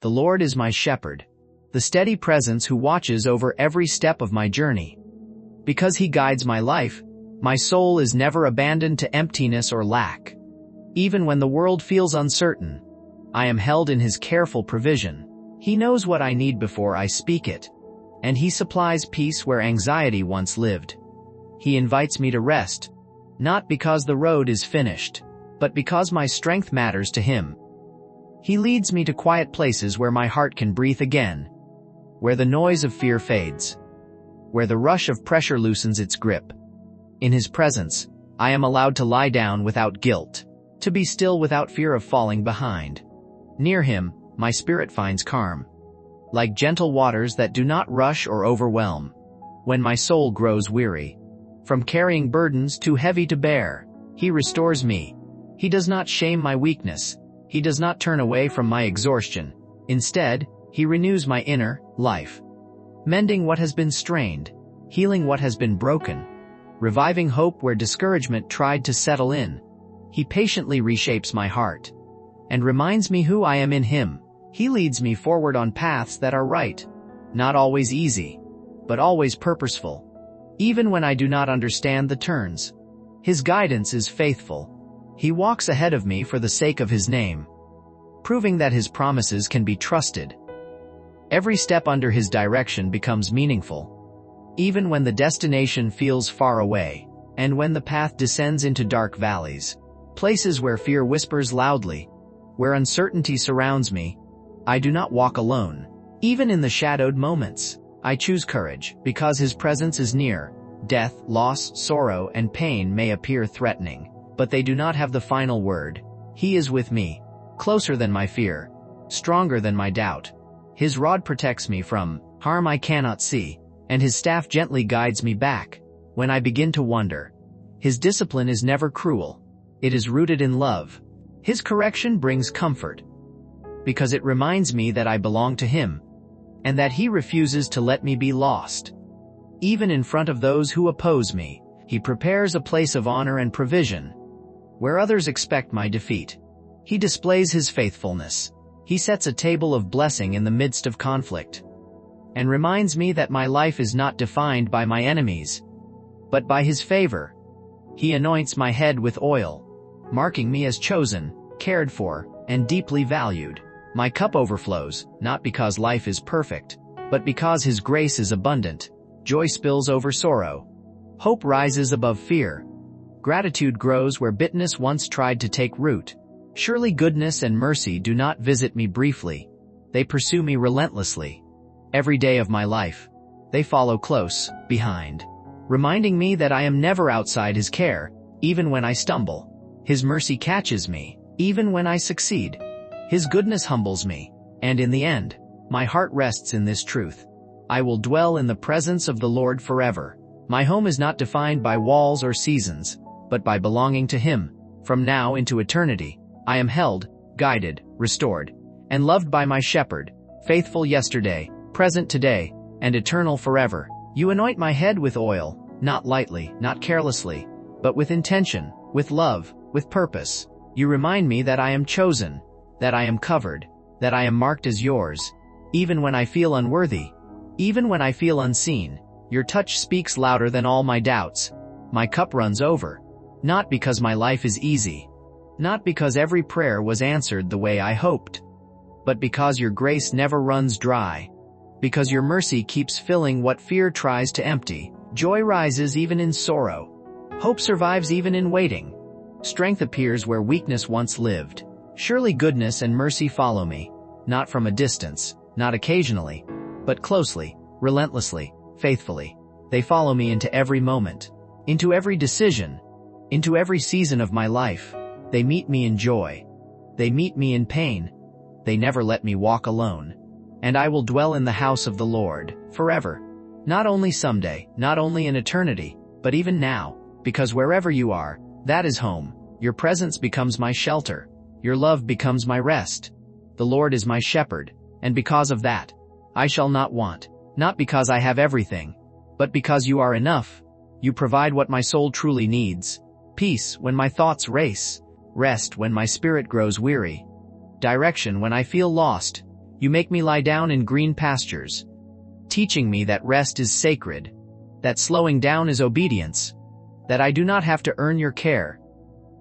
The Lord is my shepherd, the steady presence who watches over every step of my journey. Because he guides my life, my soul is never abandoned to emptiness or lack. Even when the world feels uncertain, I am held in his careful provision. He knows what I need before I speak it, and he supplies peace where anxiety once lived. He invites me to rest, not because the road is finished, but because my strength matters to him. He leads me to quiet places where my heart can breathe again, where the noise of fear fades, where the rush of pressure loosens its grip. In his presence, I am allowed to lie down without guilt, to be still without fear of falling behind. Near him, my spirit finds calm, like gentle waters that do not rush or overwhelm. When my soul grows weary, from carrying burdens too heavy to bear, he restores me. He does not shame my weakness. He does not turn away from my exhaustion. Instead, he renews my inner life, mending what has been strained, healing what has been broken, reviving hope where discouragement tried to settle in. He patiently reshapes my heart and reminds me who I am in him. He leads me forward on paths that are right, not always easy, but always purposeful. Even when I do not understand the turns, his guidance is faithful. He walks ahead of me for the sake of his name, proving that his promises can be trusted. Every step under his direction becomes meaningful, even when the destination feels far away, and when the path descends into dark valleys, places where fear whispers loudly, where uncertainty surrounds me. I do not walk alone. Even in the shadowed moments, I choose courage, because his presence is near. Death, loss, sorrow, and pain may appear threatening, but they do not have the final word. He is with me, closer than my fear, stronger than my doubt. His rod protects me from harm I cannot see, and his staff gently guides me back when I begin to wonder. His discipline is never cruel. It is rooted in love. His correction brings comfort, because it reminds me that I belong to him, and that he refuses to let me be lost. Even in front of those who oppose me, he prepares a place of honor and provision. Where others expect my defeat, he displays his faithfulness. He sets a table of blessing in the midst of conflict, and reminds me that my life is not defined by my enemies, but by his favor. He anoints my head with oil, marking me as chosen, cared for, and deeply valued. My cup overflows, not because life is perfect, but because his grace is abundant. Joy spills over sorrow. Hope rises above fear. Gratitude grows where bitterness once tried to take root. Surely goodness and mercy do not visit me briefly. They pursue me relentlessly. Every day of my life, they follow close behind, reminding me that I am never outside his care, even when I stumble. His mercy catches me, even when I succeed. His goodness humbles me, and in the end, my heart rests in this truth. I will dwell in the presence of the Lord forever. My home is not defined by walls or seasons, but by belonging to him. From now into eternity, I am held, guided, restored, and loved by my shepherd, faithful yesterday, present today, and eternal forever. You anoint my head with oil, not lightly, not carelessly, but with intention, with love, with purpose. You remind me that I am chosen, that I am covered, that I am marked as yours. Even when I feel unworthy, even when I feel unseen, your touch speaks louder than all my doubts. My cup runs over, not because my life is easy, not because every prayer was answered the way I hoped, but because your grace never runs dry, because your mercy keeps filling what fear tries to empty. Joy rises even in sorrow. Hope survives even in waiting. Strength appears where weakness once lived. Surely goodness and mercy follow me, not from a distance, not occasionally, but closely, relentlessly, faithfully. They follow me into every moment, into every decision, into every season of my life. They meet me in joy. They meet me in pain. They never let me walk alone. And I will dwell in the house of the Lord forever. Not only someday, not only in eternity, but even now, because wherever you are, that is home. Your presence becomes my shelter. Your love becomes my rest. The Lord is my shepherd, and because of that, I shall not want, not because I have everything, but because you are enough. You provide what my soul truly needs. Peace when my thoughts race, rest when my spirit grows weary, direction when I feel lost. You make me lie down in green pastures, teaching me that rest is sacred, that slowing down is obedience, that I do not have to earn your care.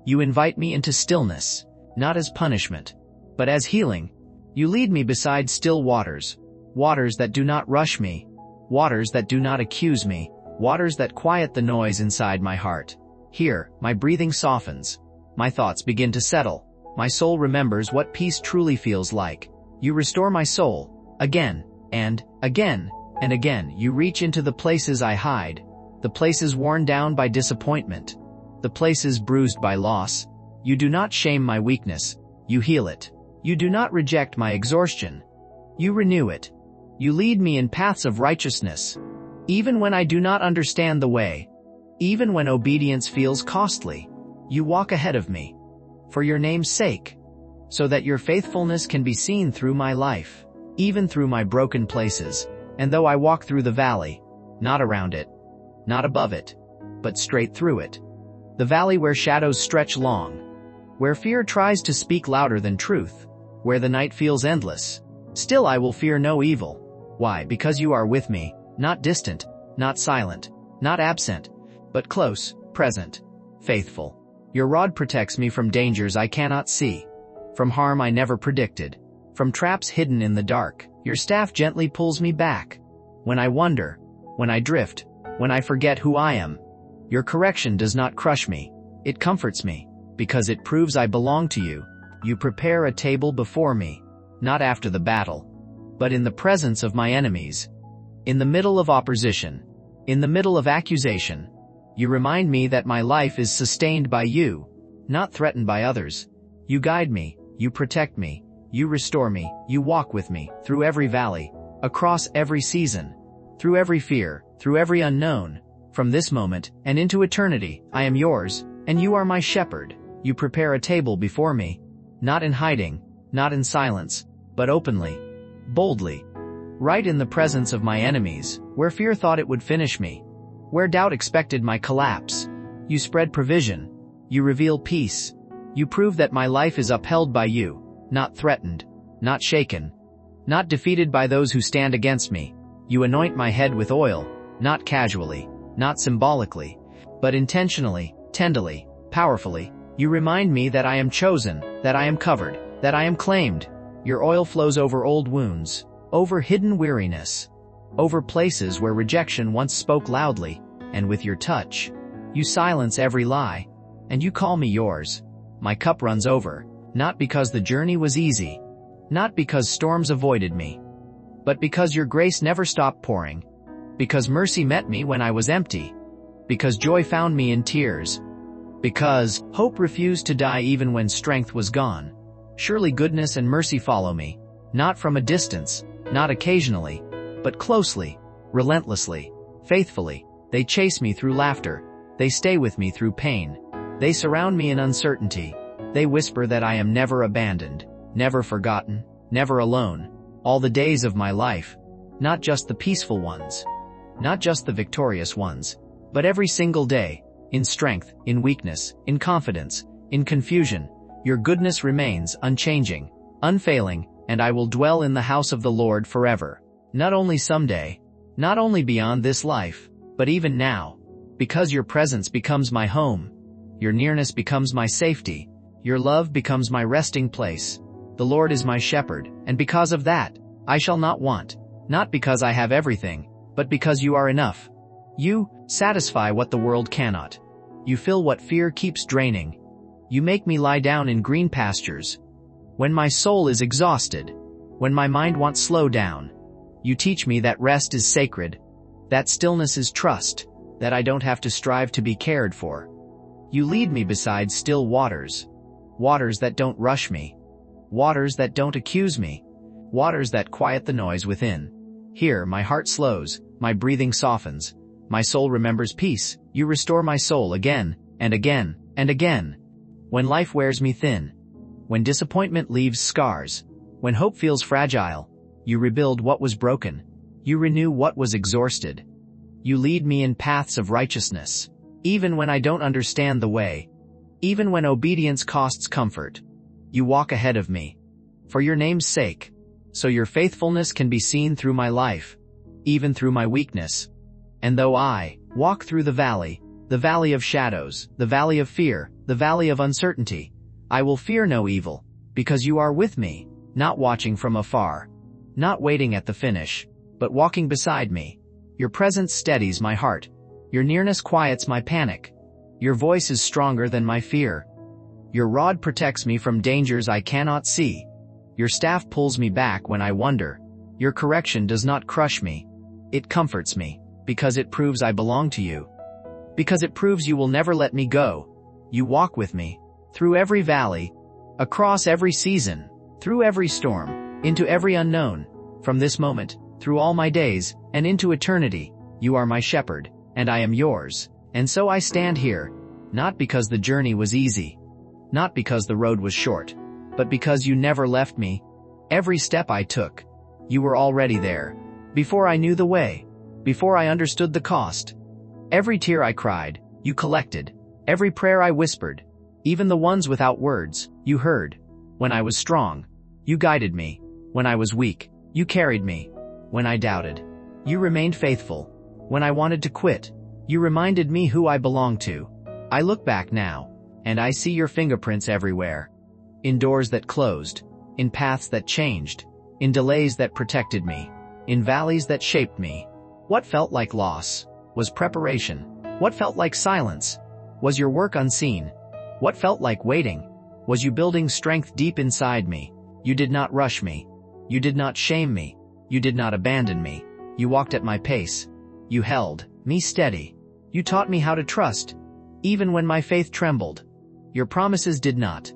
You invite me into stillness, not as punishment, but as healing. You lead me beside still waters, waters that do not rush me, waters that do not accuse me, waters that quiet the noise inside my heart. Here, my breathing softens, my thoughts begin to settle, my soul remembers what peace truly feels like. You restore my soul, again, and again, and again. You reach into the places I hide, the places worn down by disappointment, the places bruised by loss. You do not shame my weakness, you heal it. You do not reject my exhaustion, you renew it. You lead me in paths of righteousness, even when I do not understand the way, even when obedience feels costly. You walk ahead of me, for your name's sake, so that your faithfulness can be seen through my life, even through my broken places. And though I walk through the valley, not around it, not above it, but straight through it, the valley where shadows stretch long, where fear tries to speak louder than truth, where the night feels endless, still I will fear no evil. Why? Because you are with me, not distant, not silent, not absent, but close, present, faithful. Your rod protects me from dangers I cannot see, from harm I never predicted, from traps hidden in the dark. Your staff gently pulls me back. When I wonder, when I drift, when I forget who I am, your correction does not crush me. It comforts me, because it proves I belong to you. You prepare a table before me, not after the battle, but in the presence of my enemies. In the middle of opposition, in the middle of accusation, you remind me that my life is sustained by you, not threatened by others. You guide me, you protect me, you restore me, you walk with me, through every valley, across every season, through every fear, through every unknown. From this moment, and into eternity, I am yours, and you are my shepherd. You prepare a table before me, not in hiding, not in silence, but openly, boldly, right in the presence of my enemies, where fear thought it would finish me, where doubt expected my collapse. You spread provision, you reveal peace, you prove that my life is upheld by you, not threatened, not shaken, not defeated by those who stand against me. You anoint my head with oil, not casually, not symbolically, but intentionally, tenderly, powerfully. You remind me that I am chosen, that I am covered, that I am claimed. Your oil flows over old wounds, over hidden weariness, over places where rejection once spoke loudly, and with your touch, you silence every lie, and you call me yours. My cup runs over, not because the journey was easy, not because storms avoided me, but because your grace never stopped pouring, because mercy met me when I was empty, because joy found me in tears, because hope refused to die even when strength was gone. Surely goodness and mercy follow me, not from a distance, not occasionally, but closely, relentlessly, faithfully. They chase me through laughter, they stay with me through pain, they surround me in uncertainty. They whisper that I am never abandoned, never forgotten, never alone. All the days of my life, not just the peaceful ones, not just the victorious ones, but every single day, in strength, in weakness, in confidence, in confusion, your goodness remains unchanging, unfailing, and I will dwell in the house of the Lord forever. Not only someday, not only beyond this life, but even now, because your presence becomes my home, your nearness becomes my safety, your love becomes my resting place. The Lord is my shepherd, and because of that, I shall not want, not because I have everything, but because you are enough. You satisfy what the world cannot. You fill what fear keeps draining. You make me lie down in green pastures. When my soul is exhausted, when my mind wants slow down, you teach me that rest is sacred, that stillness is trust, that I don't have to strive to be cared for. You lead me beside still waters, waters that don't rush me, waters that don't accuse me, waters that quiet the noise within. Here my heart slows, my breathing softens, my soul remembers peace. You restore my soul again, and again, and again. When life wears me thin, when disappointment leaves scars, when hope feels fragile, you rebuild what was broken, you renew what was exhausted. You lead me in paths of righteousness, even when I don't understand the way, even when obedience costs comfort. You walk ahead of me, for your name's sake, so your faithfulness can be seen through my life, even through my weakness. And though I walk through the valley of shadows, the valley of fear, the valley of uncertainty, I will fear no evil, because you are with me, not watching from afar, not waiting at the finish, but walking beside me. Your presence steadies my heart. Your nearness quiets my panic. Your voice is stronger than my fear. Your rod protects me from dangers I cannot see. Your staff pulls me back when I wonder. Your correction does not crush me. It comforts me, because it proves I belong to you. Because it proves you will never let me go. You walk with me, through every valley, across every season, through every storm, into every unknown. From this moment, through all my days, and into eternity, you are my shepherd, and I am yours. And so I stand here, not because the journey was easy, not because the road was short, but because you never left me. Every step I took, you were already there. Before I knew the way, before I understood the cost. Every tear I cried, you collected. Every prayer I whispered, even the ones without words, you heard. When I was strong, you guided me. When I was weak, you carried me. When I doubted, you remained faithful. When I wanted to quit, you reminded me who I belonged to. I look back now, and I see your fingerprints everywhere. In doors that closed, in paths that changed, in delays that protected me, in valleys that shaped me. What felt like loss was preparation. What felt like silence was your work unseen. What felt like waiting was you building strength deep inside me. You did not rush me. You did not shame me. You did not abandon me. You walked at my pace. You held me steady. You taught me how to trust, even when my faith trembled. Your promises did not.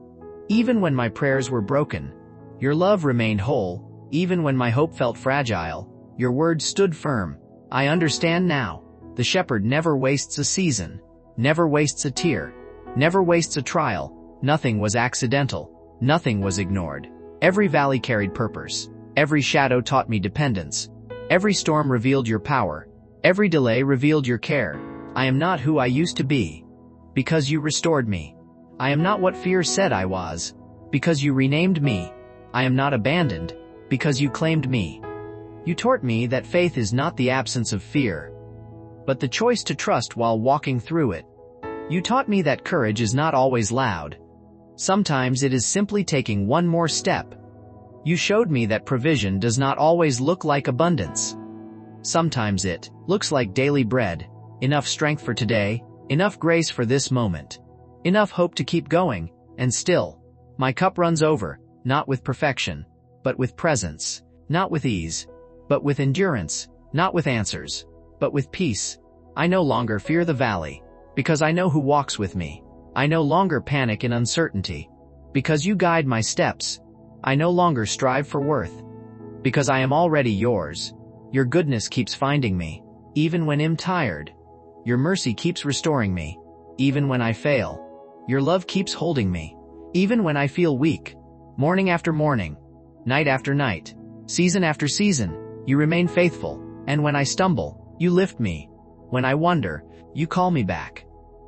Even when my prayers were broken, your love remained whole. Even when my hope felt fragile, your word stood firm. I understand now. The shepherd never wastes a season, never wastes a tear, never wastes a trial. Nothing was accidental. Nothing was ignored. Every valley carried purpose. Every shadow taught me dependence. Every storm revealed your power. Every delay revealed your care. I am not who I used to be, because you restored me. I am not what fear said I was, because you renamed me. I am not abandoned, because you claimed me. You taught me that faith is not the absence of fear, but the choice to trust while walking through it. You taught me that courage is not always loud. Sometimes it is simply taking one more step. You showed me that provision does not always look like abundance. Sometimes it looks like daily bread, enough strength for today, enough grace for this moment, enough hope to keep going, and still, my cup runs over, not with perfection, but with presence, not with ease, but with endurance, not with answers, but with peace. I no longer fear the valley, because I know who walks with me. I no longer panic in uncertainty, because you guide my steps. I no longer strive for worth, because I am already yours. Your goodness keeps finding me, even when I'm tired. Your mercy keeps restoring me, even when I fail. Your love keeps holding me, even when I feel weak. Morning after morning, night after night, season after season, you remain faithful, and when I stumble, you lift me. When I wonder, you call me back.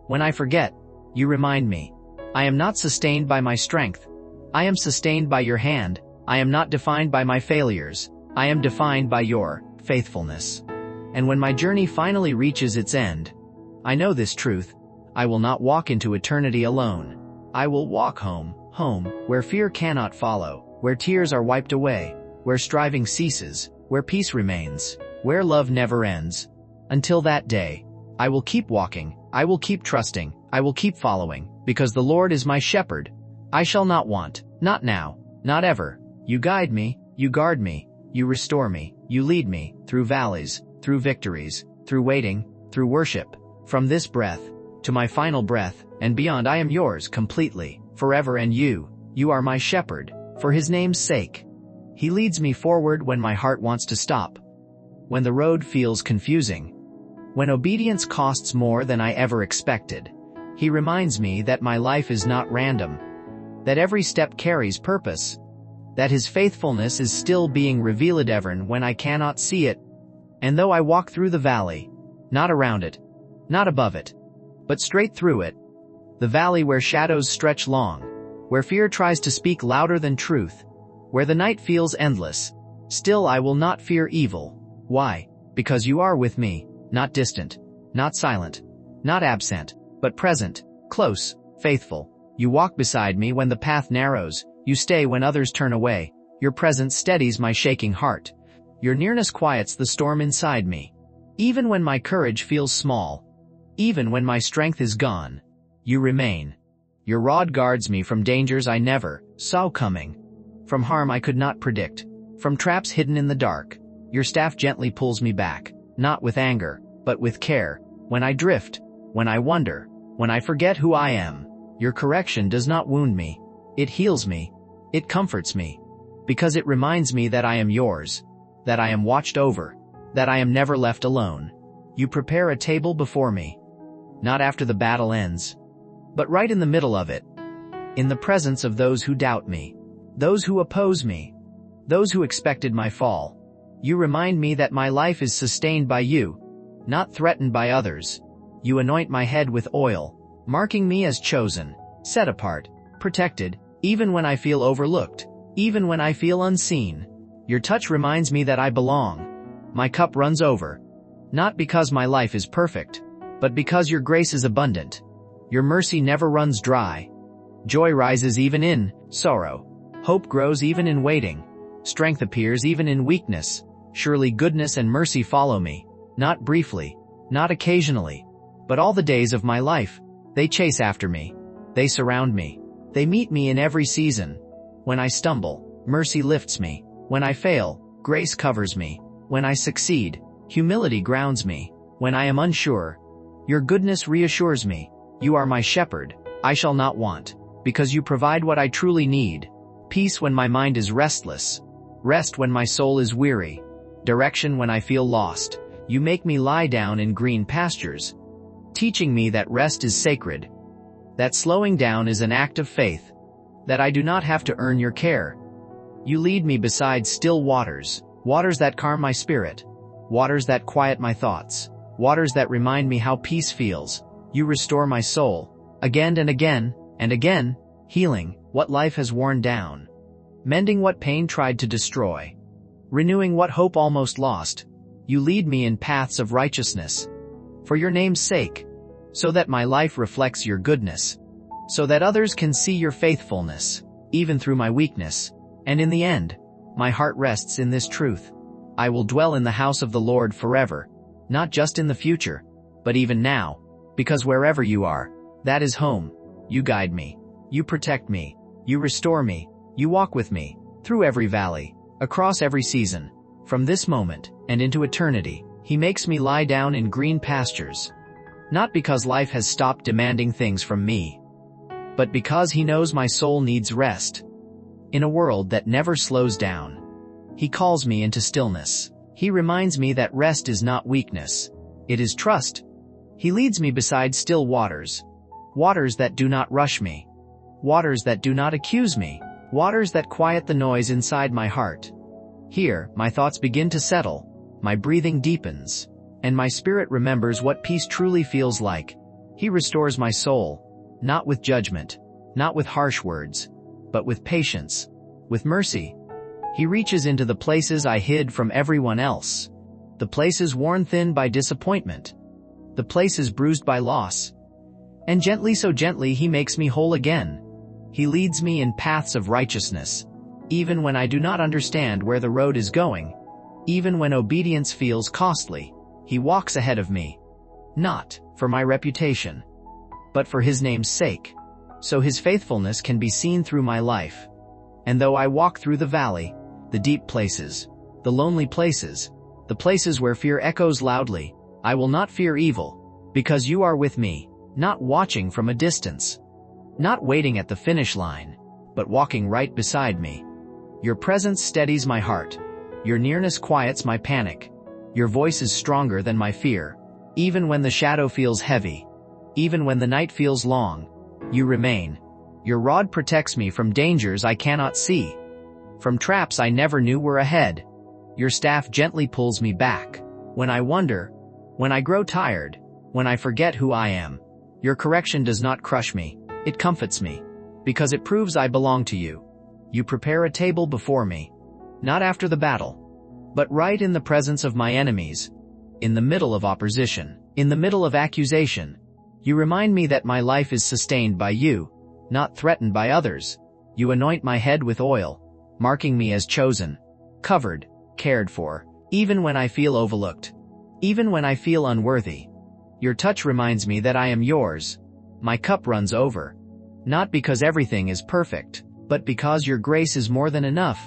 When I forget, you remind me. I am not sustained by my strength. I am sustained by your hand. I am not defined by my failures. I am defined by your faithfulness. And when my journey finally reaches its end, I know this truth. I will not walk into eternity alone. I will walk home, where fear cannot follow, where tears are wiped away, where striving ceases, where peace remains, where love never ends. Until that day, I will keep walking, I will keep trusting, I will keep following, because the Lord is my shepherd. I shall not want, not now, not ever. You guide me, you guard me, you restore me, you lead me, through valleys, through victories, through waiting, through worship. From this breath, to my final breath, and beyond I am yours completely, forever, and you are my shepherd, for his name's sake. He leads me forward when my heart wants to stop, when the road feels confusing, when obedience costs more than I ever expected. He reminds me that my life is not random, that every step carries purpose, that his faithfulness is still being revealed even when I cannot see it. And though I walk through the valley, not around it, not above it, but straight through it, the valley where shadows stretch long, where fear tries to speak louder than truth, where the night feels endless, Still I will not fear evil. Why? Because you are with me, not distant, not silent, not absent, but present, close, faithful. You walk beside me when the path narrows. You stay when others turn away. Your presence steadies my shaking heart. Your nearness quiets the storm inside me. Even when my courage feels small, even when my strength is gone, you remain. Your rod guards me from dangers I never saw coming, from harm I could not predict, from traps hidden in the dark. Your staff gently pulls me back, not with anger, but with care. When I drift, when I wonder, when I forget who I am, your correction does not wound me. It heals me. It comforts me. Because it reminds me that I am yours, that I am watched over, that I am never left alone. You prepare a table before me, not after the battle ends, but right in the middle of it, in the presence of those who doubt me, those who oppose me, those who expected my fall. You remind me that my life is sustained by you, not threatened by others. You anoint my head with oil, marking me as chosen, set apart, protected, even when I feel overlooked, even when I feel unseen. Your touch reminds me that I belong. My cup runs over, not because my life is perfect, but because your grace is abundant. Your mercy never runs dry. Joy rises even in sorrow. Hope grows even in waiting. Strength appears even in weakness. Surely goodness and mercy follow me, not briefly, not occasionally, but all the days of my life. They chase after me. They surround me. They meet me in every season. When I stumble, mercy lifts me. When I fail, grace covers me. When I succeed, humility grounds me. When I am unsure, your goodness reassures me. You are my shepherd. I shall not want, because you provide what I truly need. Peace when my mind is restless. Rest when my soul is weary. Direction when I feel lost. You make me lie down in green pastures, teaching me that rest is sacred, that slowing down is an act of faith, that I do not have to earn your care. You lead me beside still waters, waters that calm my spirit, waters that quiet my thoughts, waters that remind me how peace feels. You restore my soul, again and again, and again, healing what life has worn down, mending what pain tried to destroy, renewing what hope almost lost. You lead me in paths of righteousness, for your name's sake, so that my life reflects your goodness, so that others can see your faithfulness, even through my weakness. And in the end, my heart rests in this truth. I will dwell in the house of the Lord forever, not just in the future, but even now, because wherever you are, that is home. You guide me. You protect me. You restore me. You walk with me, through every valley, across every season. From this moment, and into eternity, he makes me lie down in green pastures. Not because life has stopped demanding things from me, but because he knows my soul needs rest. In a world that never slows down, he calls me into stillness. He reminds me that rest is not weakness. It is trust. He leads me beside still waters, waters that do not rush me, waters that do not accuse me, waters that quiet the noise inside my heart. Here, my thoughts begin to settle, my breathing deepens, and my spirit remembers what peace truly feels like. He restores my soul, not with judgment, not with harsh words, but with patience, with mercy. He reaches into the places I hid from everyone else, the places worn thin by disappointment, the places bruised by loss, and gently, so gently, he makes me whole again. He leads me in paths of righteousness, even when I do not understand where the road is going, even when obedience feels costly. He walks ahead of me, not for my reputation, but for his name's sake, so his faithfulness can be seen through my life. And though I walk through the valley, the deep places, the lonely places, the places where fear echoes loudly, I will not fear evil, because you are with me, not watching from a distance, not waiting at the finish line, but walking right beside me. Your presence steadies my heart. Your nearness quiets my panic. Your voice is stronger than my fear. Even when the shadow feels heavy, even when the night feels long, you remain. Your rod protects me from dangers I cannot see, from traps I never knew were ahead. Your staff gently pulls me back. When I wonder, when I grow tired, when I forget who I am, your correction does not crush me. It comforts me, because it proves I belong to you. You prepare a table before me, not after the battle, But right in the presence of my enemies, in the middle of opposition, in the middle of accusation, you remind me that my life is sustained by you, not threatened by others. You anoint my head with oil, marking me as chosen, covered, cared for, even when I feel overlooked, even when I feel unworthy. Your touch reminds me that I am yours. My cup runs over. Not because everything is perfect, but because your grace is more than enough.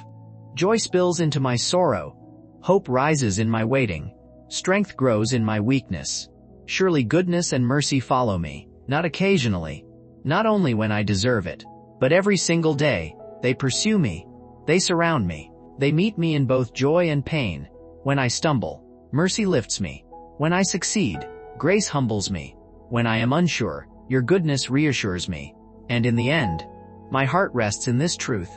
Joy spills into my sorrow. Hope rises in my waiting. Strength grows in my weakness. Surely goodness and mercy follow me, not occasionally, not only when I deserve it, but every single day. They pursue me. They surround me. They meet me in both joy and pain. When I stumble, mercy lifts me. When I succeed, grace humbles me. When I am unsure, your goodness reassures me. And in the end, my heart rests in this truth.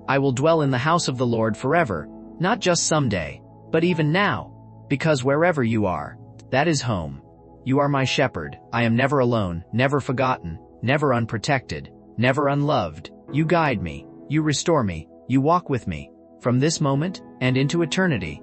I will dwell in the house of the Lord forever, not just someday, but even now, because wherever you are, that is home. You are my shepherd. I am never alone, never forgotten, never unprotected, never unloved. You guide me, you restore me, you walk with me, from this moment and into eternity.